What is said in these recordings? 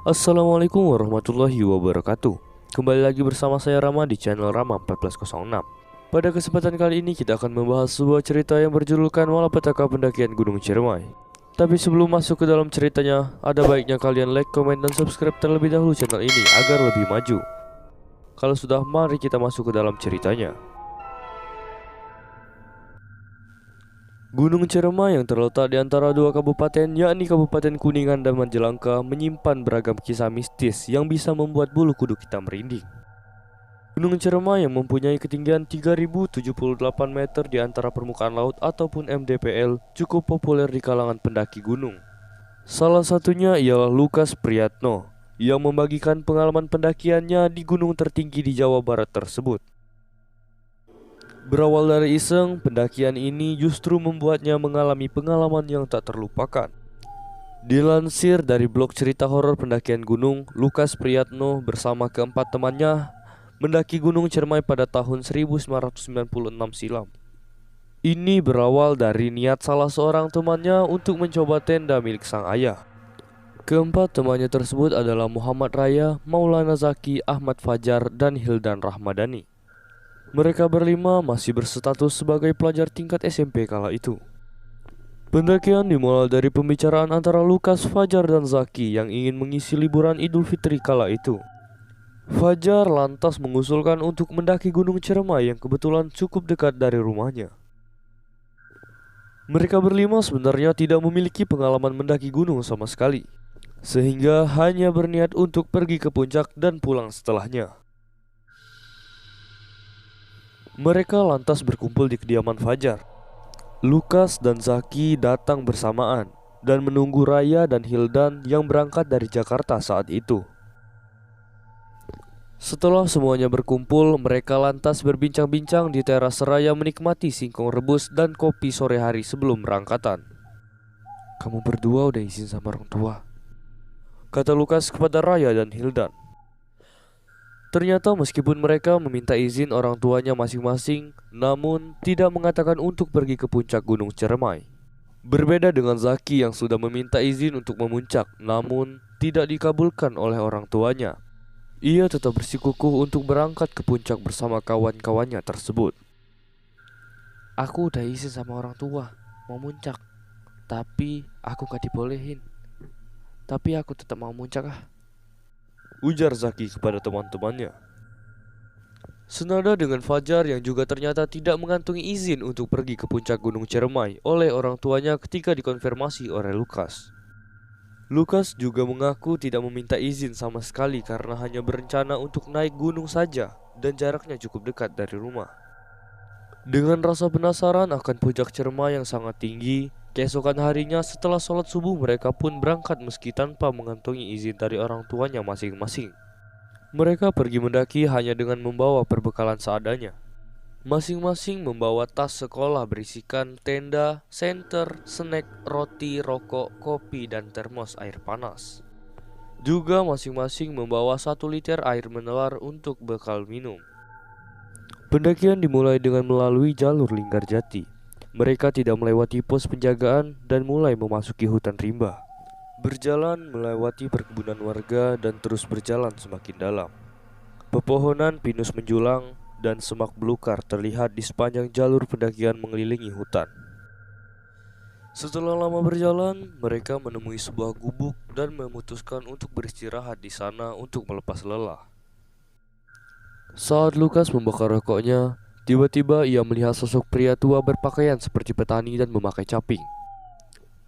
Assalamualaikum warahmatullahi wabarakatuh. Kembali lagi bersama saya Rama di channel Rama 1406. Pada kesempatan kali ini kita akan membahas sebuah cerita yang berjudulkan Malapetaka Pendakian Gunung Ciremai. Tapi sebelum masuk ke dalam ceritanya, ada baiknya kalian like, komen, dan subscribe terlebih dahulu channel ini agar lebih maju. Kalau sudah, mari kita masuk ke dalam ceritanya. Gunung Ciremai yang terletak di antara dua kabupaten, yakni Kabupaten Kuningan dan Majalengka, menyimpan beragam kisah mistis yang bisa membuat bulu kuduk kita merinding. Gunung Ciremai yang mempunyai ketinggian 3078 meter di antara permukaan laut ataupun MDPL cukup populer di kalangan pendaki gunung. Salah satunya ialah Lukas Priyatno yang membagikan pengalaman pendakiannya di gunung tertinggi di Jawa Barat tersebut. Berawal dari iseng, pendakian ini justru membuatnya mengalami pengalaman yang tak terlupakan. Dilansir dari blog cerita horor pendakian gunung, Lukas Priyatno bersama keempat temannya mendaki Gunung Ciremai pada tahun 1996 silam. Ini berawal dari niat salah seorang temannya untuk mencoba tenda milik sang ayah. Keempat temannya tersebut adalah Muhammad Raya, Maulana Zaki, Ahmad Fajar, dan Hildan Rahmadani. Mereka berlima masih berstatus sebagai pelajar tingkat SMP kala itu. Pendakian dimulai dari pembicaraan antara Lukas, Fajar, dan Zaki yang ingin mengisi liburan Idul Fitri kala itu. Fajar lantas mengusulkan untuk mendaki Gunung Ciremai yang kebetulan cukup dekat dari rumahnya. Mereka berlima sebenarnya tidak memiliki pengalaman mendaki gunung sama sekali, sehingga hanya berniat untuk pergi ke puncak dan pulang setelahnya. Mereka lantas berkumpul di kediaman Fajar. Lukas dan Zaki datang bersamaan dan menunggu Raya dan Hildan yang berangkat dari Jakarta saat itu. Setelah semuanya berkumpul, mereka lantas berbincang-bincang di teras Raya menikmati singkong rebus dan kopi sore hari sebelum berangkatan. "Kamu berdua udah izin sama orang tua?" kata Lukas kepada Raya dan Hildan. Ternyata meskipun mereka meminta izin orang tuanya masing-masing, namun tidak mengatakan untuk pergi ke puncak Gunung Ciremai. Berbeda dengan Zaki yang sudah meminta izin untuk memuncak, namun tidak dikabulkan oleh orang tuanya. Ia tetap bersikukuh untuk berangkat ke puncak bersama kawan-kawannya tersebut. "Aku udah izin sama orang tua mau muncak, tapi aku gak dibolehin. Tapi aku tetap mau muncak ujar Zaki kepada teman-temannya. Senada dengan Fajar yang juga ternyata tidak mengantongi izin untuk pergi ke puncak Gunung Ciremai oleh orang tuanya ketika dikonfirmasi oleh Lukas. Lukas juga mengaku tidak meminta izin sama sekali karena hanya berencana untuk naik gunung saja dan jaraknya cukup dekat dari rumah. Dengan rasa penasaran akan puncak Ciremai yang sangat tinggi, keesokan harinya setelah sholat subuh mereka pun berangkat meski tanpa mengantongi izin dari orang tuanya masing-masing. Mereka pergi mendaki hanya dengan membawa perbekalan seadanya. Masing-masing membawa tas sekolah berisikan tenda, senter, snack, roti, rokok, kopi, dan termos air panas. Juga masing-masing membawa 1 liter air mineral untuk bekal minum. Pendakian dimulai dengan melalui jalur Linggarjati. Mereka tidak melewati pos penjagaan dan mulai memasuki hutan rimba. Berjalan melewati perkebunan warga dan terus berjalan semakin dalam. Pepohonan pinus menjulang dan semak belukar terlihat di sepanjang jalur pendakian mengelilingi hutan. Setelah lama berjalan, mereka menemui sebuah gubuk dan memutuskan untuk beristirahat di sana untuk melepas lelah. Saat Lukas membakar rokoknya, tiba-tiba ia melihat sosok pria tua berpakaian seperti petani dan memakai caping.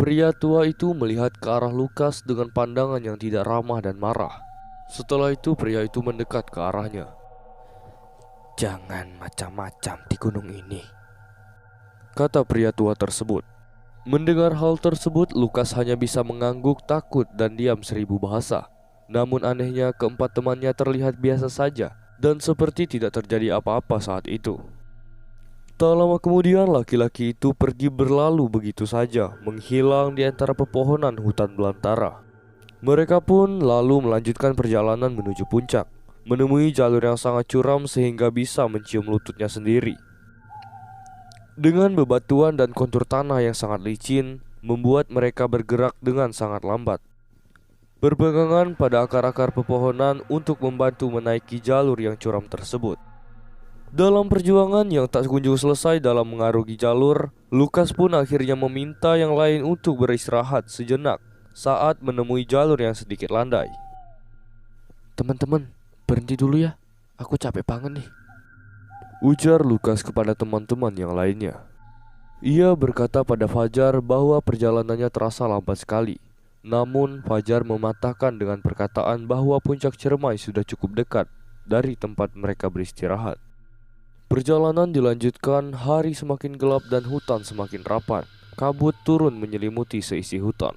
Pria tua itu melihat ke arah Lukas dengan pandangan yang tidak ramah dan marah. Setelah itu pria itu mendekat ke arahnya. "Jangan macam-macam di gunung ini," kata pria tua tersebut. Mendengar hal tersebut, Lukas hanya bisa mengangguk takut dan diam 1000 bahasa. Namun anehnya keempat temannya terlihat biasa saja dan seperti tidak terjadi apa-apa saat itu. Tak lama kemudian laki-laki itu pergi berlalu begitu saja, menghilang di antara pepohonan hutan belantara. Mereka pun lalu melanjutkan perjalanan menuju puncak, menemui jalur yang sangat curam sehingga bisa mencium lututnya sendiri. Dengan bebatuan dan kontur tanah yang sangat licin, membuat mereka bergerak dengan sangat lambat. berpegangan pada akar-akar pepohonan untuk membantu menaiki jalur yang curam tersebut. Dalam perjuangan yang tak kunjung selesai dalam mengarungi jalur, Lukas pun akhirnya meminta yang lain untuk beristirahat sejenak saat menemui jalur yang sedikit landai. Teman-teman, berhenti dulu ya. Aku capek banget nih. Ujar Lukas kepada teman-teman yang lainnya. Ia berkata pada Fajar bahwa perjalanannya terasa lambat sekali. Namun Fajar mematahkan dengan perkataan bahwa puncak Ciremai sudah cukup dekat dari tempat mereka beristirahat. Perjalanan dilanjutkan, hari semakin gelap dan hutan semakin rapat. Kabut turun menyelimuti seisi hutan.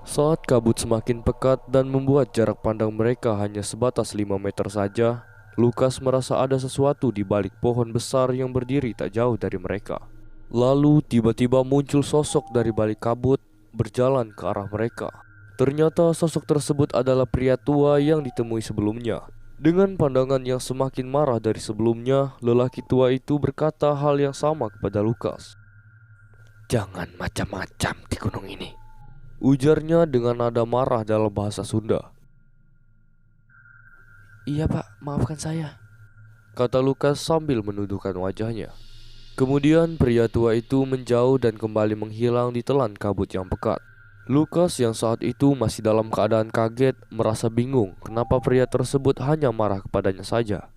Saat kabut semakin pekat dan membuat jarak pandang mereka hanya sebatas 5 meter saja, Lukas merasa ada sesuatu di balik pohon besar yang berdiri tak jauh dari mereka. Lalu tiba-tiba muncul sosok dari balik kabut berjalan ke arah mereka. Ternyata sosok tersebut adalah pria tua yang ditemui sebelumnya. Dengan pandangan yang semakin marah dari sebelumnya, lelaki tua itu berkata hal yang sama kepada Lukas. Jangan macam-macam di gunung ini. Ujarnya dengan nada marah dalam bahasa Sunda. Iya pak, maafkan saya, kata Lukas sambil menundukkan wajahnya. Kemudian pria tua itu menjauh dan kembali menghilang ditelan kabut yang pekat. Lukas yang saat itu masih dalam keadaan kaget merasa bingung kenapa pria tersebut hanya marah kepadanya saja.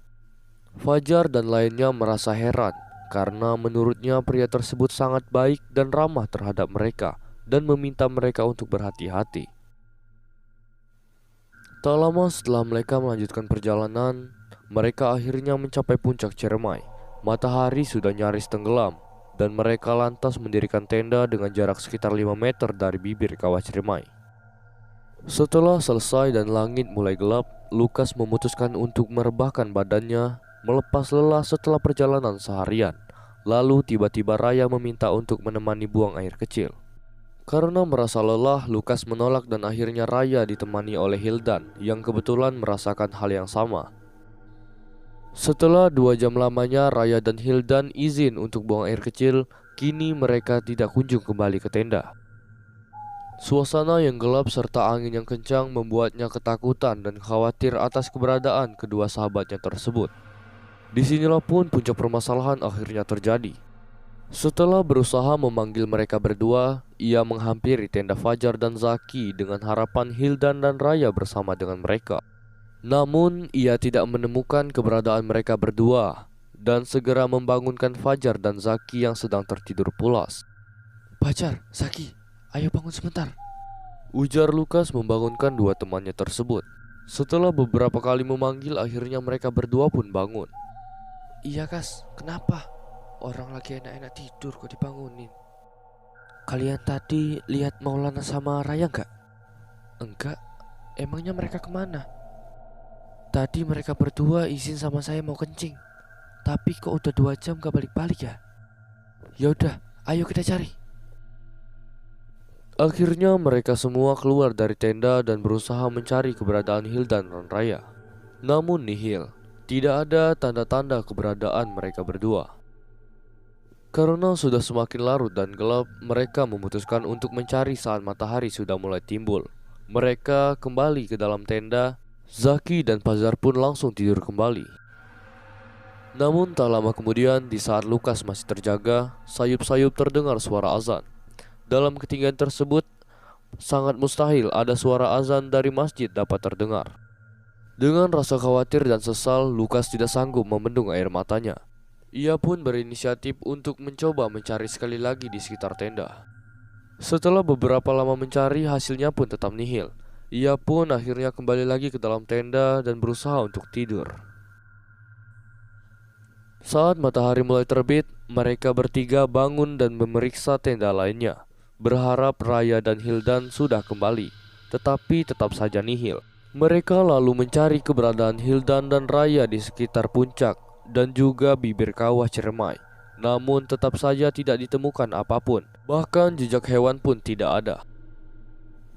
Fajar dan lainnya merasa heran karena menurutnya pria tersebut sangat baik dan ramah terhadap mereka dan meminta mereka untuk berhati-hati. Tak lama setelah mereka melanjutkan perjalanan, mereka akhirnya mencapai puncak Ciremai. Matahari sudah nyaris tenggelam dan mereka lantas mendirikan tenda dengan jarak sekitar 5 meter dari bibir kawah Ciremai. Setelah selesai dan langit mulai gelap, Lukas memutuskan untuk merebahkan badannya, melepas lelah setelah perjalanan seharian. Lalu tiba-tiba Raya meminta untuk menemani buang air kecil. Karena merasa lelah, Lukas menolak dan akhirnya Raya ditemani oleh Hildan yang kebetulan merasakan hal yang sama. Setelah 2 jam lamanya Raya dan Hildan izin untuk buang air kecil, kini mereka tidak kunjung kembali ke tenda. Suasana yang gelap serta angin yang kencang membuatnya ketakutan dan khawatir atas keberadaan kedua sahabatnya tersebut. Disinilah pun puncak permasalahan akhirnya terjadi. Setelah berusaha memanggil mereka berdua, ia menghampiri tenda Fajar dan Zaki dengan harapan Hildan dan Raya bersama dengan mereka. Namun ia tidak menemukan keberadaan mereka berdua dan segera membangunkan Fajar dan Zaki yang sedang tertidur pulas. Fajar, Zaki, ayo bangun sebentar, ujar Lukas membangunkan dua temannya tersebut. Setelah beberapa kali memanggil, akhirnya mereka berdua pun bangun. Iya Kas, kenapa? Orang lagi enak-enak tidur kok dibangunin. Kalian tadi lihat Maulana sama Raya enggak? Enggak, emangnya mereka kemana? Tadi mereka berdua izin sama saya mau kencing, tapi kok udah 2 jam gak balik-balik ya? Yaudah, ayo kita cari. Akhirnya mereka semua keluar dari tenda dan berusaha mencari keberadaan Hildan dan Raya. Namun nihil, tidak ada tanda-tanda keberadaan mereka berdua. Karena sudah semakin larut dan gelap, mereka memutuskan untuk mencari saat matahari sudah mulai timbul. Mereka kembali ke dalam tenda. Zaki dan Fajar pun langsung tidur kembali. Namun tak lama kemudian, di saat Lukas masih terjaga, sayup-sayup terdengar suara azan. Dalam ketinggian tersebut, sangat mustahil ada suara azan dari masjid dapat terdengar. Dengan rasa khawatir dan sesal, Lukas tidak sanggup membendung air matanya. Ia pun berinisiatif untuk mencoba mencari sekali lagi di sekitar tenda. Setelah beberapa lama mencari, hasilnya pun tetap nihil. Ia pun akhirnya kembali lagi ke dalam tenda dan berusaha untuk tidur. Saat matahari mulai terbit, mereka bertiga bangun dan memeriksa tenda lainnya, berharap Raya dan Hildan sudah kembali, tetapi tetap saja nihil. Mereka lalu mencari keberadaan Hildan dan Raya di sekitar puncak dan juga bibir kawah Ciremai. Namun tetap saja tidak ditemukan apapun, bahkan jejak hewan pun tidak ada.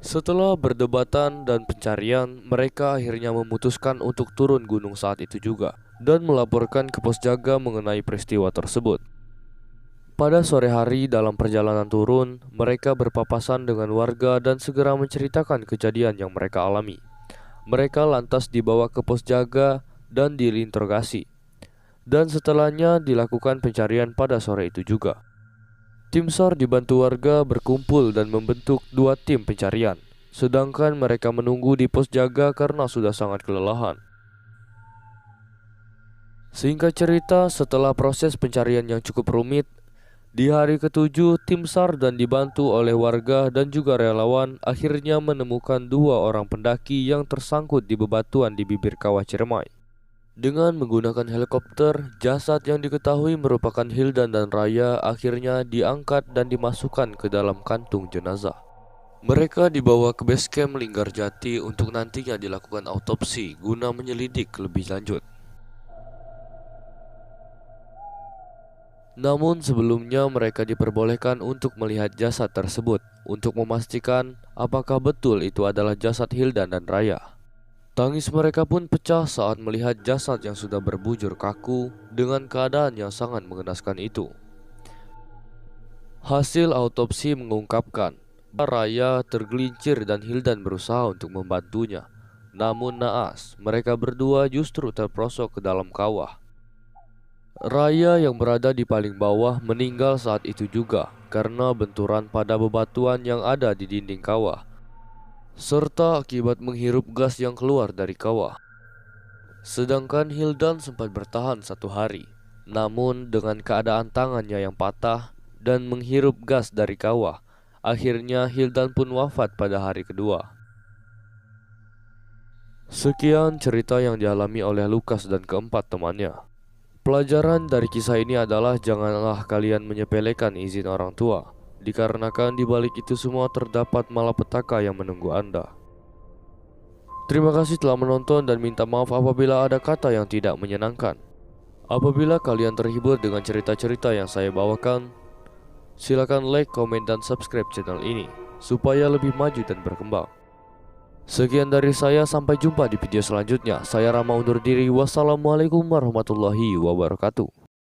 Setelah berdebatan dan pencarian, mereka akhirnya memutuskan untuk turun gunung saat itu juga dan melaporkan ke pos jaga mengenai peristiwa tersebut. Pada sore hari dalam perjalanan turun, mereka berpapasan dengan warga dan segera menceritakan kejadian yang mereka alami. Mereka lantas dibawa ke pos jaga dan diinterogasi. Dan setelahnya dilakukan pencarian pada sore itu juga. Tim SAR dibantu warga berkumpul dan membentuk 2 tim pencarian. Sedangkan mereka menunggu di pos jaga karena sudah sangat kelelahan. Singkat cerita, setelah proses pencarian yang cukup rumit, di hari ke-7, tim SAR dan dibantu oleh warga dan juga relawan akhirnya menemukan 2 orang pendaki yang tersangkut di bebatuan di bibir kawah Ciremai. Dengan menggunakan helikopter, jasad yang diketahui merupakan Hildan dan Raya akhirnya diangkat dan dimasukkan ke dalam kantung jenazah. Mereka dibawa ke base camp Linggarjati untuk nantinya dilakukan autopsi guna menyelidik lebih lanjut. Namun sebelumnya mereka diperbolehkan untuk melihat jasad tersebut untuk memastikan apakah betul itu adalah jasad Hildan dan Raya. Tangis mereka pun pecah saat melihat jasad yang sudah berbujur kaku dengan keadaan yang sangat mengenaskan itu. Hasil autopsi mengungkapkan Raya tergelincir dan Hildan berusaha untuk membantunya. Namun naas, mereka berdua justru terperosok ke dalam kawah. Raya yang berada di paling bawah meninggal saat itu juga karena benturan pada bebatuan yang ada di dinding kawah, serta akibat menghirup gas yang keluar dari kawah. Sedangkan Hildan sempat bertahan 1 hari, namun dengan keadaan tangannya yang patah dan menghirup gas dari kawah, akhirnya Hildan pun wafat pada hari kedua. Sekian cerita yang dialami oleh Lukas dan keempat temannya. Pelajaran dari kisah ini adalah janganlah kalian menyepelekan izin orang tua, dikarenakan di balik itu semua terdapat malapetaka yang menunggu Anda. Terima kasih telah menonton dan minta maaf apabila ada kata yang tidak menyenangkan. Apabila kalian terhibur dengan cerita-cerita yang saya bawakan, silakan like, komen, dan subscribe channel ini supaya lebih maju dan berkembang. Sekian dari saya, sampai jumpa di video selanjutnya. Saya Rama undur diri. Wassalamualaikum warahmatullahi wabarakatuh.